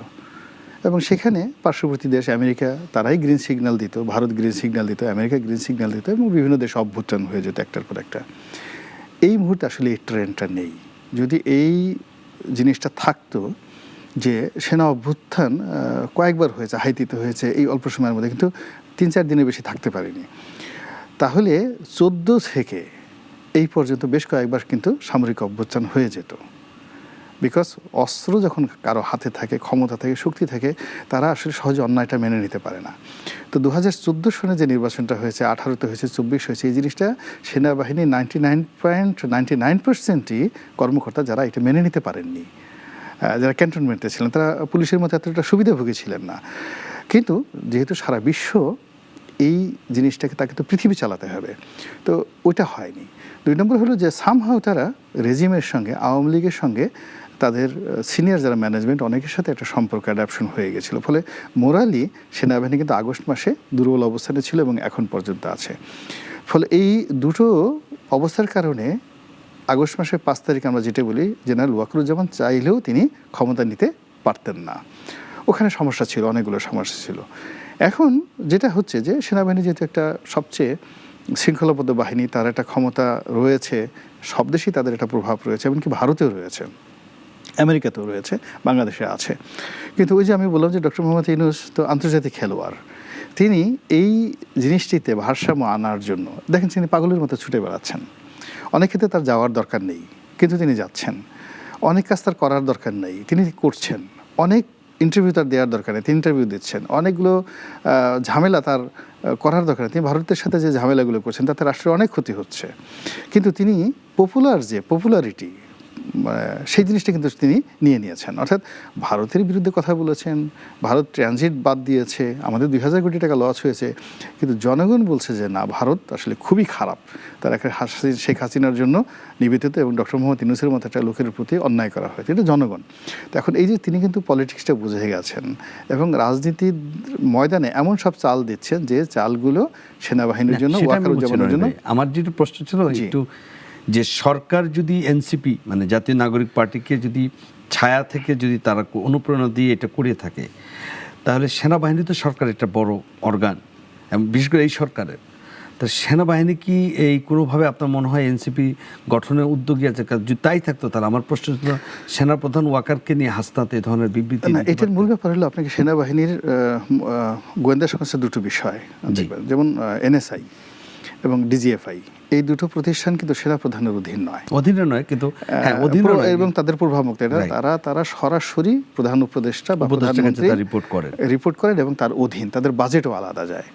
এবং সেখানে পার্শ্ববর্তী দেশ আমেরিকা, তারাই গ্রিন সিগন্যাল দিত, ভারত গ্রিন সিগন্যাল দিত, আমেরিকা গ্রিন সিগন্যাল দিত, এবং বিভিন্ন দেশ অভ্যুত্থান হয়ে যেত একটার পর একটা। এই মুহূর্তে আসলে এই ট্রেন্ডটা নেই। যদি এই জিনিসটা থাকতো যে সেনা অভ্যুত্থান কয়েকবার হয়েছে, হাইতিতে হয়েছে এই অল্প সময়ের মধ্যে, কিন্তু 3-4 দিনের বেশি থাকতে পারেনি, তাহলে 14 থেকে এই পর্যন্ত বেশ কয়েকবার কিন্তু সামরিক অভ্যুত্থান হয়ে যেত। বিকজ অস্ত্র যখন কারো হাতে থাকে, ক্ষমতা থাকে, শক্তি থাকে, তারা আসলে সহজে অন্যায়টা মেনে নিতে পারে না। তো 2014 সনে যে নির্বাচনটা হয়েছে, 18-তে হয়েছে, 24 হয়েছে, এই জিনিসটা সেনাবাহিনী 99.99%ই কর্মকর্তা যারা এটা মেনে নিতে পারেননি, যারা ক্যান্টনমেন্টে ছিলেন, তারা পুলিশের মতো এতটা সুবিধাভোগী ছিলেন না। কিন্তু যেহেতু সারা বিশ্ব এই জিনিসটাকে, তাকে তো পৃথিবী চালাতে হবে, তো ওইটা হয়নি। 2 নম্বর হলো যে সামহাও তারা রেজিমের সঙ্গে, আওয়ামী লীগের সঙ্গে তাদের সিনিয়র যারা ম্যানেজমেন্ট, অনেকের সাথে একটা সম্পর্ক অ্যাডাপশন হয়ে গেছিলো, ফলে মোরালি সেনাবাহিনী কিন্তু আগস্ট মাসে দুর্বল অবস্থানে ছিল এবং এখন পর্যন্ত আছে। ফলে এই দুটো অবস্থার কারণে আগস্ট মাসের 5 তারিখ আমরা যেটা বলি, জেনারেল ওয়াকারুজ্জামান চাইলেও তিনি ক্ষমতা নিতে পারতেন না। ওখানে সমস্যা ছিল, অনেকগুলো সমস্যা ছিল। এখন যেটা হচ্ছে যে সেনাবাহিনী যেহেতু একটা সবচেয়ে শৃঙ্খলাবদ্ধ বাহিনী, তার একটা ক্ষমতা রয়েছে, সব দেশেই তাদের একটা প্রভাব রয়েছে, এমনকি ভারতেও রয়েছে, আমেরিকাতেও রয়েছে, বাংলাদেশে আছে। কিন্তু ওই যে আমি বললাম যে ডক্টর মোহাম্মদ ইউনূস তো আন্তর্জাতিক খেলোয়াড়, তিনি এই জিনিসটিতে ভারসাম্য আনার জন্য দেখেন তিনি পাগলের মতো ছুটে বেড়াচ্ছেন। অনেক ক্ষেত্রে তার যাওয়ার দরকার নেই, কিন্তু তিনি যাচ্ছেন। অনেক কাজ তার করার দরকার নেই, তিনি করছেন। অনেক ইন্টারভিউ তার দেওয়ার দরকার নেই, তিনি ইন্টারভিউ দিচ্ছেন। অনেকগুলো ঝামেলা তার করার দরকার নেই, তিনি ভারতের সাথে যে ঝামেলাগুলো করছেন তাতে রাষ্ট্রের অনেক ক্ষতি হচ্ছে। কিন্তু তিনি পপুলারিটি, সেই জিনিসটা কিন্তু তিনি নিয়ে নিয়েছেন। অর্থাৎ ভারতের বিরুদ্ধে কথা বলেছেন, ভারত ট্রানজিট বাদ দিয়েছে, আমাদের 2000 কোটি টাকা লস হয়েছে, কিন্তু জনগণ বলছে যে না, ভারত আসলে খুবই খারাপ, তারা একটা শেখ হাসিনার জন্য নিবেদিত এবং ডক্টর মোহাম্মদ ইউনূসের মতো একটা লোকের প্রতি অন্যায় করা হয়েছে, এটা জনগণ। তো এখন এই যে তিনি কিন্তু পলিটিক্সটা বুঝে গেছেন এবং রাজনীতির ময়দানে এমন সব চাল দিচ্ছেন যে চালগুলো সেনাবাহিনীর জন্য, ওয়াকারুজ্জামানের জন্য। আমার যেটা প্রশ্ন ছিল একটু, যে সরকার যদি এনসিপি মানে জাতীয় নাগরিক পার্টিকে যদি ছায়া থেকে যদি তারা অনুপ্রেরণা দিয়ে এটা করে থাকে, তাহলে সেনাবাহিনী তো সরকার একটা বড় অর্গান, বিশেষ করে এই সরকারের, তা সেনাবাহিনী কি এই কোনোভাবে আপনার মনে হয় এনসিপি গঠনের উদ্যোগী আছে? যদি তাই থাকতো তাহলে আমার প্রশ্ন ছিল, সেনাপ্রধান ওয়াকারকে নিয়ে হাসনাত এই ধরনের বিবৃতি না, এটার মূল ব্যাপার হলো আপনাকে সেনাবাহিনীর গোয়েন্দা সংস্থা দুটো বিষয় দেখবেন, যেমন এনএসআই এবং ডিজিএফআই, এই দুটো প্রতিষ্ঠান কিন্তু সেনাপ্রধানের অধীন নয়, অধীনে নয়, কিন্তু হ্যাঁ অধীনে নয়, এবং তাদের প্রভাবমুক্ত তারা সরাসরি প্রধান উপদেষ্টা বা প্রধানমন্ত্রী রিপোর্ট করেন এবং তার অধীন, তাদের বাজেটও আলাদা যায়।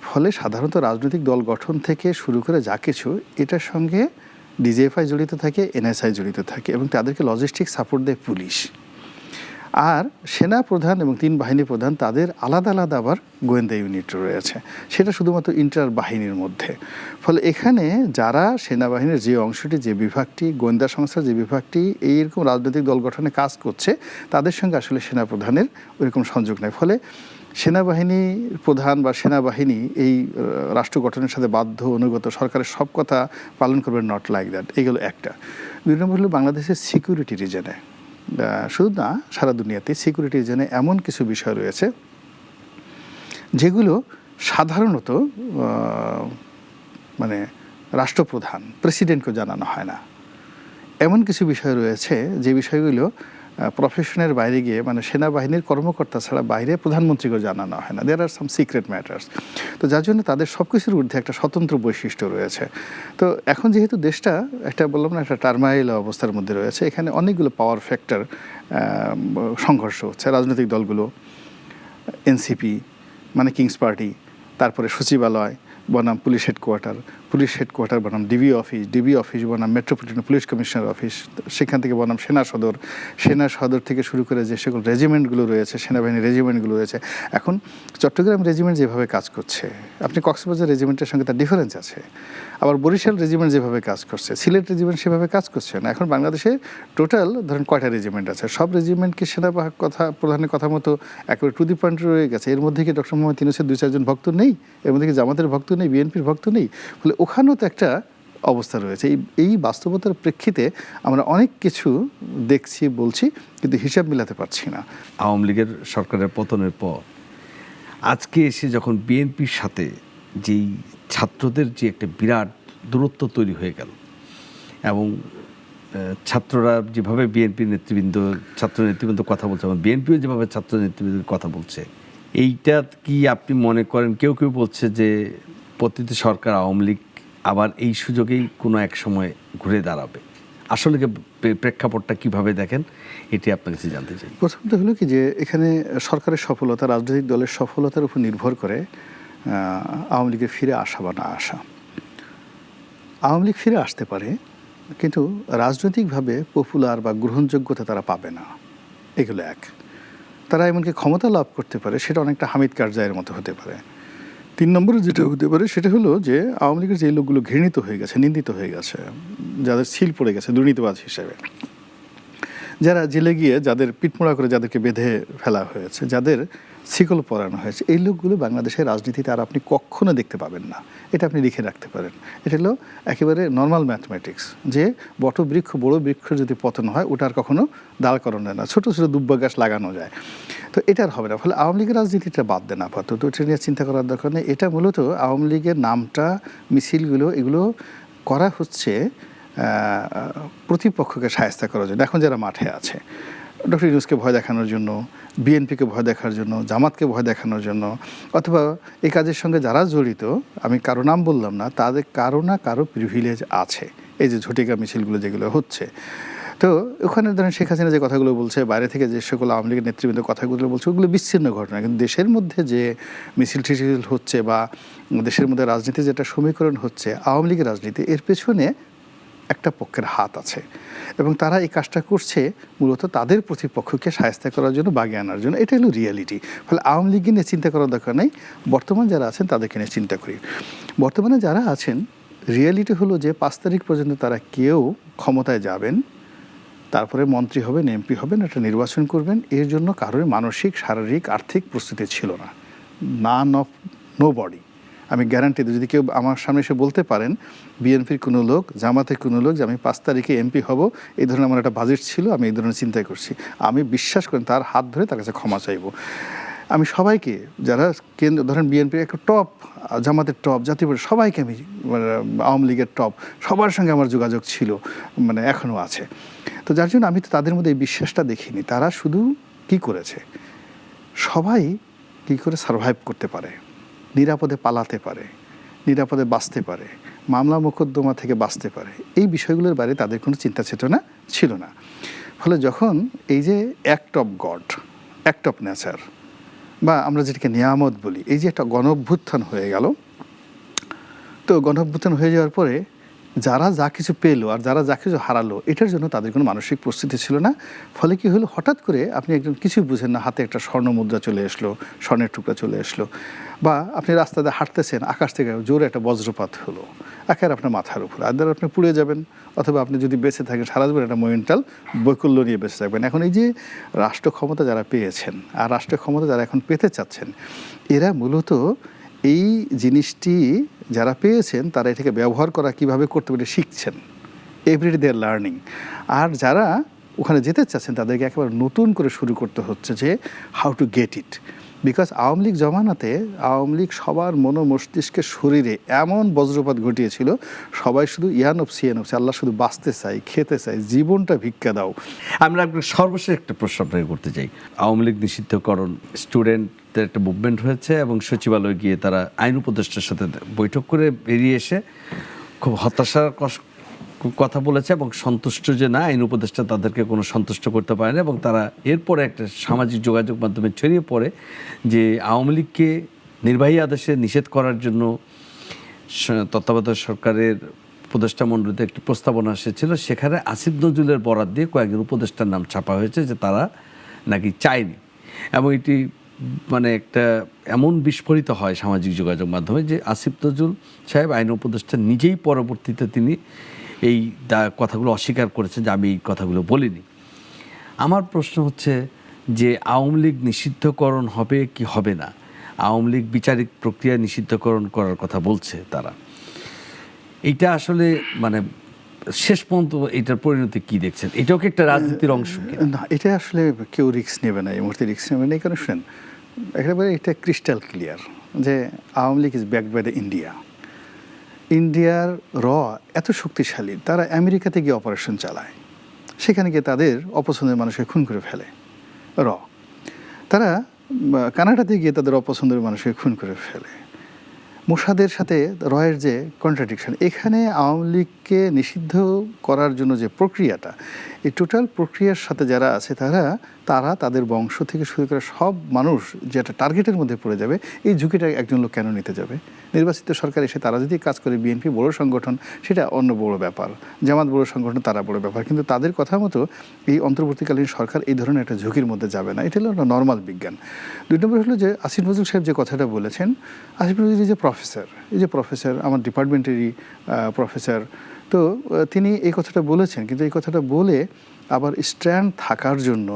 ফলে সাধারণত রাজনৈতিক দল গঠন থেকে শুরু করে যা কিছু এটার সঙ্গে ডিজিএফআই জড়িত থাকে, এনএসআই জড়িত থাকে, এবং তাদেরকে লজিস্টিক সাপোর্ট দেয় পুলিশ। আর সেনা প্রধান এবং 3 বাহিনী প্রধান তাদের আলাদা আলাদা আবার গোয়েন্দা ইউনিট রয়েছে, সেটা শুধুমাত্র ইন্টার বাহিনীর মধ্যে। ফলে এখানে যারা সেনাবাহিনীর যে অংশটি, যে বিভাগটি, গোয়েন্দা সংস্থার যে বিভাগটি এইরকম রাজনৈতিক দল গঠনে কাজ করছে, তাদের সঙ্গে আসলে সেনা প্রধানের ওইরকম সংযোগ নেই। ফলে সেনাবাহিনী প্রধান বা সেনাবাহিনী এই রাষ্ট্র গঠনের সাথে বাধ্য, অনুগত, সরকারের সব কথা পালন করবে, নট লাইক দ্যাট। এগুলো একটা। 2 নম্বর হলো বাংলাদেশের সিকিউরিটি রিজনে, শুধু না সারা দুনিয়াতে সিকিউরিটি রিজনে এমন কিছু বিষয় রয়েছে যেগুলো সাধারণত মানে রাষ্ট্রপ্রধান, প্রেসিডেন্টকে জানানো হয় না। এমন কিছু বিষয় রয়েছে যে বিষয়গুলো প্রফেশনের বাইরে গিয়ে, মানে সেনাবাহিনীর কর্মকর্তা ছাড়া বাইরে প্রধানমন্ত্রীকেও জানানো হয় না। দেয়ার আর সাম সিক্রেট ম্যাটার্স। তো যার জন্য তাদের সব কিছুর ঊর্ধ্বে একটা স্বতন্ত্র বৈশিষ্ট্য রয়েছে। তো এখন যেহেতু দেশটা একটা বললাম না একটা টার্মাইল অবস্থার মধ্যে রয়েছে, এখানে অনেকগুলো পাওয়ার ফ্যাক্টর সংঘর্ষ হচ্ছে। রাজনৈতিক দলগুলো, এনসিপি মানে কিংস পার্টি, তারপরে সচিবালয় বনাম পুলিশ হেডকোয়ার্টার বনাম ডিবি অফিস বনাম মেট্রোপলিটন পুলিশ কমিশনার অফিস, সেখান থেকে বনাম সেনা সদর থেকে শুরু করে যে সকল রেজিমেন্টগুলো রয়েছে, সেনাবাহিনীর রেজিমেন্টগুলো রয়েছে। এখন চট্টগ্রাম রেজিমেন্ট যেভাবে কাজ করছে, আপনি কক্সবাজার রেজিমেন্টের সঙ্গে তার ডিফারেন্স আছে। আবার বরিশাল রেজিমেন্ট যেভাবে কাজ করছে, সিলেট রেজিমেন্ট সেভাবে কাজ করছে না। এখন বাংলাদেশে টোটাল ধরেন কয়টা রেজিমেন্ট আছে, সব রেজিমেন্ট কি প্রধানের কথা মতো একেবারে টু দি পয়েন্ট রয়ে গেছে? এর মধ্যে কি ডক্টর মোহাম্মদ ইউনূসের 2-4 জন ভক্ত নেই? এর মধ্যে কি জামাতের ভক্ত নেই, বিএনপির ভক্ত নেই? ফলে ওখানেও তো একটা অবস্থা রয়েছে। এই বাস্তবতার প্রেক্ষিতে আমরা অনেক কিছু দেখছি, বলছি, কিন্তু হিসাব মিলাতে পারছি না। আওয়ামী লীগের সরকারের পতনের পর আজকে এসে যখন বিএনপির সাথে যেই ছাত্রদের যে একটা বিরাট দূরত্ব তৈরি হয়ে গেল, এবং ছাত্ররা যেভাবে ছাত্র নেতৃবৃন্দ কথা বলছে, এবং বিএনপিও যেভাবে ছাত্র নেতৃবৃন্দের কথা বলছে, এইটা কি আপনি মনে করেন? কেউ কেউ বলছে যে প্রতিটি সরকার আওয়ামী লীগ আবার এই সুযোগেই কোনো এক সময় ঘুরে দাঁড়াবে। আসলে প্রেক্ষাপটটা কিভাবে দেখেন, এটি আপনার কাছে জানতে চাই। প্রথমত হলো কি যে এখানে সরকারের সফলতা রাজনৈতিক দলের সফলতার উপর নির্ভর করে আওয়ামী লীগের ফিরে আসা বা না আসা। আওয়ামী লীগ ফিরে আসতে পারে, কিন্তু রাজনৈতিকভাবে পপুলার বা গ্রহণযোগ্যতা তারা পাবে না। এগুলো এক। তারা এমনকি ক্ষমতা লাভ করতে পারে, সেটা অনেকটা হামিদ কারজাইয়ের মতো হতে পারে। 3 নম্বরে যেটা হতে পারে সেটা হলো যে আওয়ামী লীগের যে লোকগুলো ঘৃণিত হয়ে গেছে, নিন্দিত হয়ে গেছে, যাদের সিল পড়ে গেছে দুর্নীতিবাজ হিসেবে, যারা জেলে গিয়ে যাদের পিটমোড়া করে যাদেরকে বেঁধে ফেলা হয়েছে, যাদের শিকল পরানো হয়েছে, এই লোকগুলো বাংলাদেশের রাজনীতিতে আর আপনি কখনো দেখতে পাবেন না। এটা আপনি লিখে রাখতে পারেন। এটা হলো একেবারে নর্মাল ম্যাথমেটিক্স, যে বড় বৃক্ষ যদি পতন হয়, ওটা আর কখনো দাঁড় করানো যায় না, ছোটো ছোটো দুব্বা গাছ লাগানো যায়। তো এটা আর হবে না। ফলে আওয়ামী লীগের রাজনীতিটা বাদ দেন আপাতত, এটা নিয়ে চিন্তা করার দরকার নেই। এটা মূলত আওয়ামী লীগের নামটা, মিছিলগুলো, এগুলো করা হচ্ছে প্রতিপক্ষকে শায়েস্তা করার জন্য। এখন যারা মাঠে আছে, ডক্টর ইউনূসকে ভয় দেখানোর জন্য, বিএনপিকে ভয় দেখানোর জন্য, জামাতকে ভয় দেখানোর জন্য, অথবা এই কাজের সঙ্গে যারা জড়িত, আমি কারো নাম বললাম না, তাদের কারো না কারো প্রিভিলেজ আছে। এই যে ঝটিকা মিছিলগুলো যেগুলো হচ্ছে, তো ওখানে ধরেন শেখ হাসিনা যে কথাগুলো বলছে, বাইরে থেকে যে সকল আওয়ামী লীগের নেতৃবৃন্দ কথাগুলো বলছে, ওগুলো বিচ্ছিন্ন ঘটনা। কিন্তু দেশের মধ্যে যে মিছিল টিছিল হচ্ছে বা দেশের মধ্যে রাজনীতি যেটা সমীকরণ হচ্ছে, আওয়ামী লীগের রাজনীতি, এর পেছনে একটা পক্ষের হাত আছে, এবং তারা এই কাজটা করছে মূলত তাদের প্রতিপক্ষকে শায়েস্তা করার জন্য, বাগে আনার জন্য। এটা হলো রিয়ালিটি। ফলে আওয়ামী লীগ নিয়ে চিন্তা করার দরকার নেই, বর্তমান যারা আছেন তাদেরকে নিয়ে চিন্তা করি। বর্তমানে যারা আছেন, রিয়ালিটি হলো যে 5 তারিখ পর্যন্ত তারা কেউ ক্ষমতায় যাবেন, তারপরে মন্ত্রী হবেন, এমপি হবেন, একটা নির্বাচন করবেন, এর জন্য কারোর মানসিক, শারীরিক, আর্থিক প্রস্তুতি ছিল না। None of nobody. আমি গ্যারান্টি দিই, যদি কেউ আমার সামনে এসে বলতে পারেন বিএনপির কোনো লোক, জামাতের কোনো লোক, যে আমি 5 তারিখে এমপি হব, এই ধরনের আমার একটা বাজেট ছিল, আমি এই ধরনের চিন্তাই করছি, আমি বিশ্বাস করি তার হাত ধরে তার কাছে ক্ষমা চাইব। আমি সবাইকে যারা কেন্দ্র ধরেন বিএনপির একটা টপ, জামাতের টপ, জাতীয় পার্টির সবাইকে আমি মানে আওয়ামী লীগের টপ সবার সঙ্গে আমার যোগাযোগ ছিল, মানে এখনও আছে। তো যার জন্য আমি তো তাদের মধ্যে এই বিশ্বাসটা দেখিনি। তারা শুধু কি করেছে, সবাই কি করে সারভাইভ করতে পারে, নিরাপদে পালাতে পারে, নিরাপদে বাঁচতে পারে, মামলা মোকদ্দমা থেকে বাঁচতে পারে, এই বিষয়গুলোর বাইরে তাদের কোনো চিন্তা চেতনা ছিল না। ফলে যখন এই যে act of god, act of nature বা আমরা যেটাকে নিয়ামত বলি, এই যে একটা গণঅভ্যুত্থান হয়ে গেল, তো গণঅভ্যুত্থান হয়ে যাওয়ার পরে যারা যা কিছু পেলো আর যারা যা কিছু হারালো, এটার জন্য তাদের কোনো মানসিক প্রস্তুতি ছিল না। ফলে কি হলো, হঠাৎ করে আপনি একজন কিছুই বুঝেন না, হাতে একটা স্বর্ণ মুদ্রা চলে আসলো, স্বর্ণের টুকরা চলে আসলো, বা আপনি রাস্তাতে হাঁটতেছেন, আকাশ থেকে জোরে একটা বজ্রপাত হলো একেবারে আপনার মাথার উপর, আদার আপনি পুড়ে যাবেন, অথবা আপনি যদি বেঁচে থাকেন সারা জীবন একটা মেন্টাল বৈকল্য নিয়ে বেঁচে থাকবেন। এখন এই যে রাষ্ট্র ক্ষমতা যারা পেয়েছেন আর রাষ্ট্র ক্ষমতা যারা এখন পেতে চাচ্ছেন, এরা মূলত এই জিনিসটি যারা পেয়েছেন তারা এটাকে ব্যবহার করা কীভাবে করতে পারে শিখছেন, এভরিডে দে আর লার্নিং। আর যারা ওখানে যেতে চাচ্ছেন তাদেরকে একেবারে নতুন করে শুরু করতে হচ্ছে যে how to get it. Because Awami League জমানাতে আওয়ামী লীগ সবার মস্তিষ্কের শরীরে এমন বজ্রপাত ঘটিয়েছিল, সবাই শুধু ইয়ানফসি আল্লাহ শুধু বাঁচতে চাই, খেতে চাই, জীবনটা ভিক্ষা দাও। আমরা সর্বশেষ একটা প্রশ্ন আপনাকে করতে চাই। আওয়ামী লীগ নিষিদ্ধকরণ, স্টুডেন্টদের একটা মুভমেন্ট হয়েছে এবং সচিবালয়ে গিয়ে তারা আইন উপদেষ্টার সাথে বৈঠক করে বেরিয়ে এসে খুব হতাশার কথা বলেছে এবং সন্তুষ্ট যে না, আইন উপদেষ্টা তাদেরকে কোনো সন্তুষ্ট করতে পারে না। এবং তারা এরপরে একটা সামাজিক যোগাযোগ মাধ্যমে ছড়িয়ে পড়ে যে আওয়ামী লীগকে নির্বাহী আদেশে নিষেধ করার জন্য তত্ত্বাবধায়ক সরকারের উপদেষ্টা মণ্ডলীতে একটি প্রস্তাবনা এসেছিল, সেখানে আসিফ নজরুলের বরাত দিয়ে কয়েকজন উপদেষ্টার নাম ছাপা হয়েছে যে তারা নাকি চায়নি। এবং এটি মানে একটা এমন বিস্ফোরিত হয় সামাজিক যোগাযোগ মাধ্যমে যে আসিফ নজরুল সাহেব আইন উপদেষ্টা নিজেই পরবর্তীতে তিনি এই কথাগুলো অস্বীকার করেছেন যে আমি এই কথাগুলো বলিনি। আমার প্রশ্ন হচ্ছে যে আওয়ামী লীগ নিষিদ্ধকরণ হবে কি হবে না, আওয়ামী লীগ বিচারিক প্রক্রিয়া নিষিদ্ধকরণ করার কথা বলছে তারা, এইটা আসলে মানে শেষ পর্যন্ত এটার পরিণতি কি দেখছেন? এটাও কি একটা রাজনীতির অংশ? না, এটা আসলে কেউ রিস্ক নেবে না, এই মুহূর্তে রিস্ক নেবে না। এই কারণে শুনেন, একেবারে এটা ক্রিস্টাল ক্লিয়ার যে Awami League is backed by the ইন্ডিয়ার র এত শক্তিশালী, তারা আমেরিকাতে গিয়ে অপারেশন চালায়, সেখানে গিয়ে তাদের অপছন্দের মানুষকে খুন করে ফেলে। তারা কানাডাতে গিয়ে তাদের অপছন্দের মানুষকে খুন করে ফেলে। মোসাদের সাথে রয়ের যে কন্ট্রাডিকশন, এখানে আওয়ামী লীগকে নিষিদ্ধ করার জন্য যে প্রক্রিয়াটা, এই টোটাল প্রক্রিয়ার সাথে যারা আছে তারা তাদের বংশ থেকে শুরু করে সব মানুষ যে একটা টার্গেটের মধ্যে পড়ে যাবে, এই ঝুঁকিটা একজন লোক কেন নিতে যাবে? নির্বাচিত সরকার এসে তারা যদি কাজ করে, বিএনপি বড় সংগঠন সেটা অন্য বড় ব্যাপার, জামাত বড় সংগঠন তারা বড় ব্যাপার, কিন্তু তাদের কথা মতো এই অন্তর্বর্তীকালীন সরকার এই ধরনের একটা ঝুঁকির মধ্যে যাবে না। এটা হলো একটা নর্মাল বিজ্ঞান। দুই নম্বর হলো যে আসিফ নজরুল সাহেব যে কথাটা বলেছেন, আসিফ নজরুল এই যে প্রফেসর আমার ডিপার্টমেন্টেরই প্রফেসর, তো তিনি এই কথাটা বলেছেন, কিন্তু এই কথাটা বলে আবার স্ট্যান্ড থাকার জন্য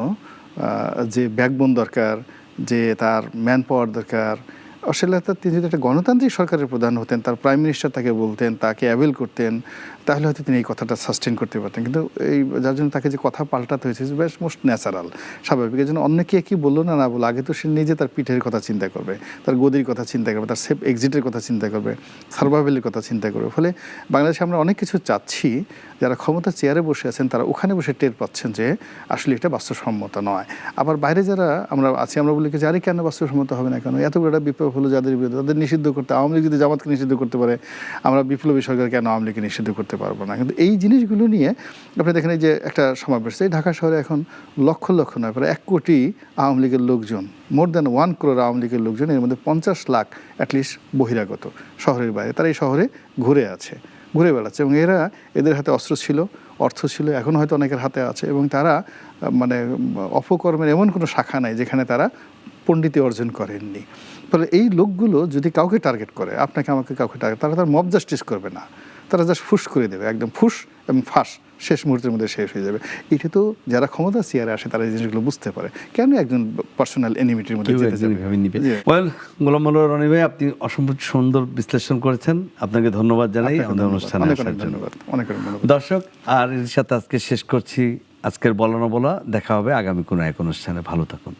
যে ব্যাকবোন দরকার, যে তার ম্যান পাওয়ার দরকার, অস্ট্রেলিয়াতে তিনি যদি একটা গণতান্ত্রিক সরকারের প্রধান হতেন, তার প্রাইম মিনিস্টার তাকে বলতেন, তাকে অ্যাভেল করতেন, তাহলে হয়তো তিনি এই কথাটা সাস্টেন করতে পারতেন। কিন্তু এই যার জন্য তাকে যে কথা পাল্টাতে হয়েছে বেশ মোস্ট ন্যাচারাল, স্বাভাবিক। এই জন্য অন্য কে কী বললো না বলো, আগে তো সে নিজে তার পিঠের কথা চিন্তা করবে, তার গদির কথা চিন্তা করবে, তার সেফ এক্সিটের কথা চিন্তা করবে, সার্ভাইভালের কথা চিন্তা করবে। ফলে বাংলাদেশে আমরা অনেক কিছু চাচ্ছি, যারা ক্ষমতা চেয়ারে বসে আছেন তারা ওখানে বসে টের পাচ্ছেন যে আসলে এটা বাস্তবসম্মত নয়। আবার বাইরে যারা আমরা আছি, আমরা বলি যে আরে কেন বাস্তবসম্মত হবে না, কেন এত বড় একটা বিপ্লব হলো যাদের বিরুদ্ধে, তাদের নিষিদ্ধ করতে, আওয়ামী লীগ যদি জামাতকে নিষিদ্ধ করতে পারে, আমরা বিপ্লবী সরকার কেন আওয়ামী লীগকে নিষিদ্ধ করতে পারবো না? কিন্তু এই জিনিসগুলো নিয়ে আপনি দেখেন, এই যে একটা সমাবেশ, এই ঢাকা শহরে এখন লক্ষ লক্ষ নয়, প্রায় 1 কোটি আওয়ামী লীগের লোকজন, মোর দ্যান 1 crore আওয়ামী লীগের লোকজন, এর মধ্যে 50 লাখ অ্যাটলিস্ট বহিরাগত, শহরের বাইরে, তারা এই শহরে ঘুরে বেড়াচ্ছে। এবং এদের হাতে অস্ত্র ছিল, অর্থ ছিল, এখন হয়তো অনেকের হাতে আছে, এবং তারা মানে অপকর্মের এমন কোনো শাখা নাই যেখানে তারা পণ্ডিতি অর্জন করেননি। ফলে এই লোকগুলো যদি কাউকে টার্গেট করে, আপনাকে আমাকে কাউকে টার্গেট, তারা তার মব জাস্টিস করবে না, তারা জাস্ট ফুস করে দেবে, একদম ফুস এবং ফাঁস শেষ মুহূর্তের মধ্যে শেষ হয়ে যাবে। এটা তো যারা ক্ষমতা চেয়ারে আসে তারা এই জিনিসগুলো বুঝতে পারে, কেন একজন পার্সোনাল এনিমিটির মধ্যে যেতে যাবে। ওয়েল, গোলাম মনোয়ার রনি ভাই, আপনি অসম্ভব সুন্দর বিশ্লেষণ করেছেন, আপনাকে ধন্যবাদ জানাই আমাদের অনুষ্ঠানে আসার জন্য। অনেক ধন্যবাদ দর্শক, আর এর সাথে আজকে শেষ করছি আজকের বলা না বলা। দেখা হবে আগামী কোনো এক অনুষ্ঠানে। ভালো থাকুন।